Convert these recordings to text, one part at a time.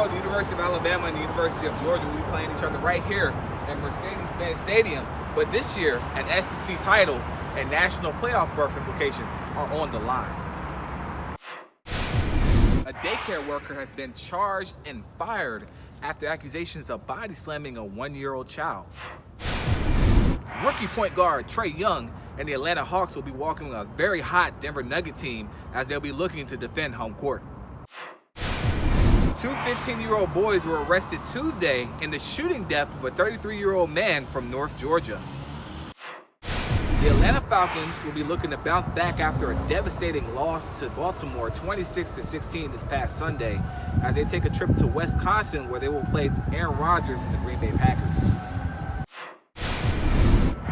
tomorrow, the University of Alabama and the University of Georgia will be playing each other right here at Mercedes-Benz Stadium. But this year, an SEC title and national playoff berth implications are on the line. A daycare worker has been charged and fired after accusations of body slamming a 1-year-old child. Rookie point guard Trae Young and the Atlanta Hawks will be welcoming a very hot Denver Nugget team as they'll be looking to defend home court. Two 15-year-old boys were arrested Tuesday in the shooting death of a 33-year-old man from North Georgia. The Atlanta Falcons will be looking to bounce back after a devastating loss to Baltimore 26-16 this past Sunday as they take a trip to Wisconsin where they will play Aaron Rodgers and the Green Bay Packers.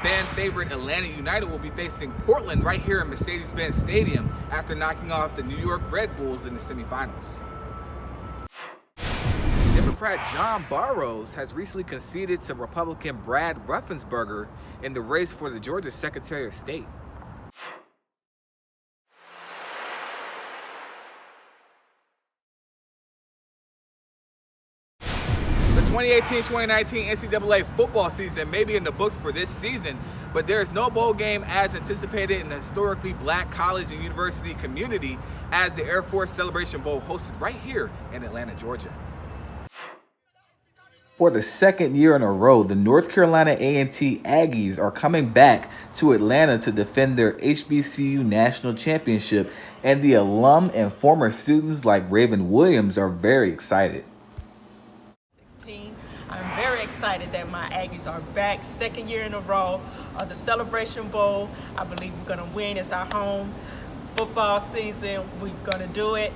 Fan favorite Atlanta United will be facing Portland right here in Mercedes-Benz Stadium after knocking off the New York Red Bulls in the semifinals. Democrat John Barrows has recently conceded to Republican Brad Raffensperger in the race for the Georgia Secretary of State. The 2018-2019 NCAA football season may be in the books for this season, but there is no bowl game as anticipated in the historically black college and university community as the Air Force Celebration Bowl hosted right here in Atlanta, Georgia. For the second year in a row, the North Carolina A&T Aggies are coming back to Atlanta to defend their HBCU National Championship, and the alum and former students like Raven Williams are very excited. I'm very excited that my Aggies are back, second year in a row. The Celebration Bowl, I believe we're going to win. It's our home football season. We're going to do it.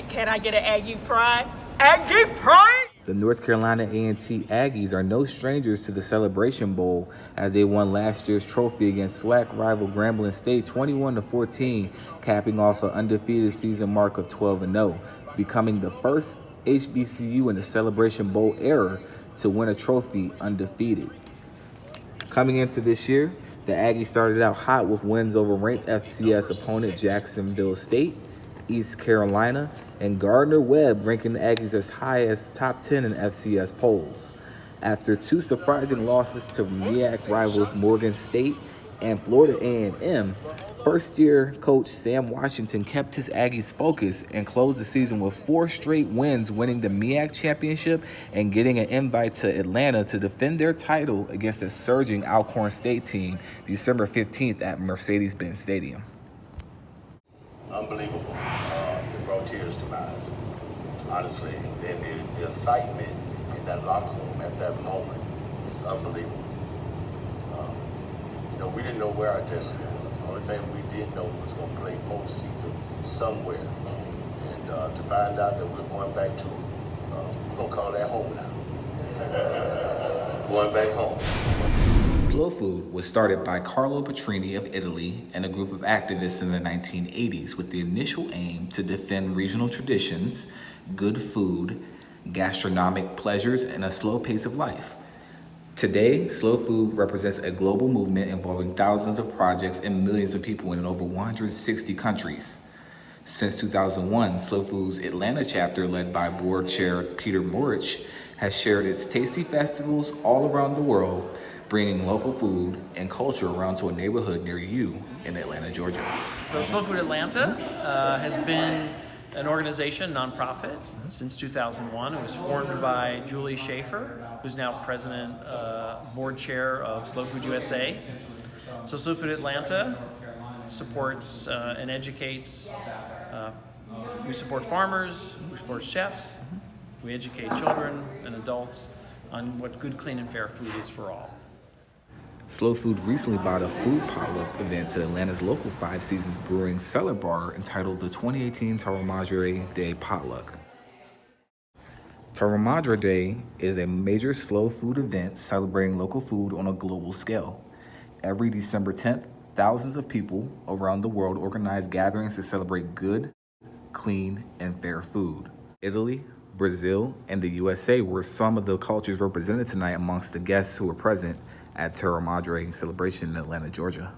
Can I get an Aggie pride? Aggie pride! The North Carolina A&T Aggies are no strangers to the Celebration Bowl as they won last year's trophy against SWAC rival Grambling State 21-14, capping off an undefeated season mark of 12-0, becoming the first HBCU in the Celebration Bowl era to win a trophy undefeated. Coming into this year, the Aggies started out hot with wins over ranked FCS opponent Jacksonville State, East Carolina, and Gardner-Webb, ranking the Aggies as high as top 10 in FCS polls. After two surprising losses to MEAC rivals Morgan State and Florida A&M, first-year coach Sam Washington kept his Aggies focused and closed the season with 4 straight wins, winning the MEAC championship and getting an invite to Atlanta to defend their title against a surging Alcorn State team December 15th at Mercedes-Benz Stadium. Unbelievable. It brought tears to my eyes, honestly. And then the excitement in that locker room at that moment is unbelievable. We didn't know where our destiny was. The only thing we did know was going to play postseason somewhere. And to find out that we're going back to, we're going to call that home now. Going back home. Slow food was started by Carlo Petrini of Italy and a group of activists in the 1980s with the initial aim to defend regional traditions, good food, gastronomic pleasures, and a slow pace of life. Today, slow food represents a global movement involving thousands of projects and millions of people in over 160 countries. Since 2001, Slow Food's Atlanta chapter, led by board chair Peter Morich, has shared its tasty festivals all around the world, bringing local food and culture around to a neighborhood near you in Atlanta, Georgia. So Slow Food Atlanta has been an organization, nonprofit, since 2001. It was formed by Julie Schaefer, who's now president, board chair of Slow Food USA. So Slow Food Atlanta supports and educates. We support farmers, we support chefs, we educate children and adults on what good, clean, and fair food is for all. Slow Food recently bought a food potluck event to Atlanta's local Five Seasons Brewing cellar bar entitled the 2018 Toro Madre Day Potluck. Toro Madre Day is a major slow food event celebrating local food on a global scale. Every December 10th, thousands of people around the world organize gatherings to celebrate good, clean, and fair food. Italy, Brazil, and the USA were some of the cultures represented tonight amongst the guests who were present at Toro Madre celebration in Atlanta, Georgia.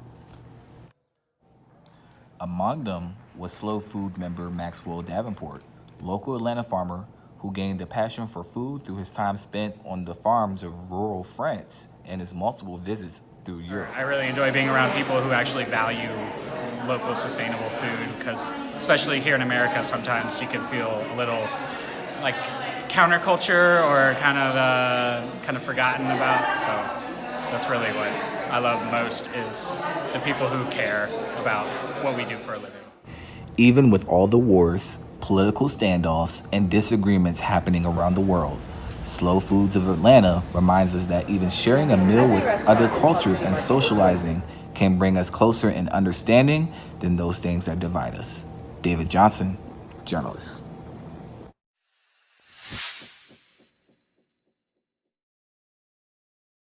Among them was Slow Food member Maxwell Davenport, local Atlanta farmer who gained a passion for food through his time spent on the farms of rural France and his multiple visits through Europe. I really enjoy being around people who actually value local sustainable food, because especially here in America, sometimes you can feel a little like counterculture or kind of forgotten about. So that's really what I love most, is the people who care about what we do for a living. Even with all the wars, political standoffs, and disagreements happening around the world, Slow Foods of Atlanta reminds us that even sharing a meal with other cultures and socializing can bring us closer in understanding than those things that divide us. David Johnson, journalist.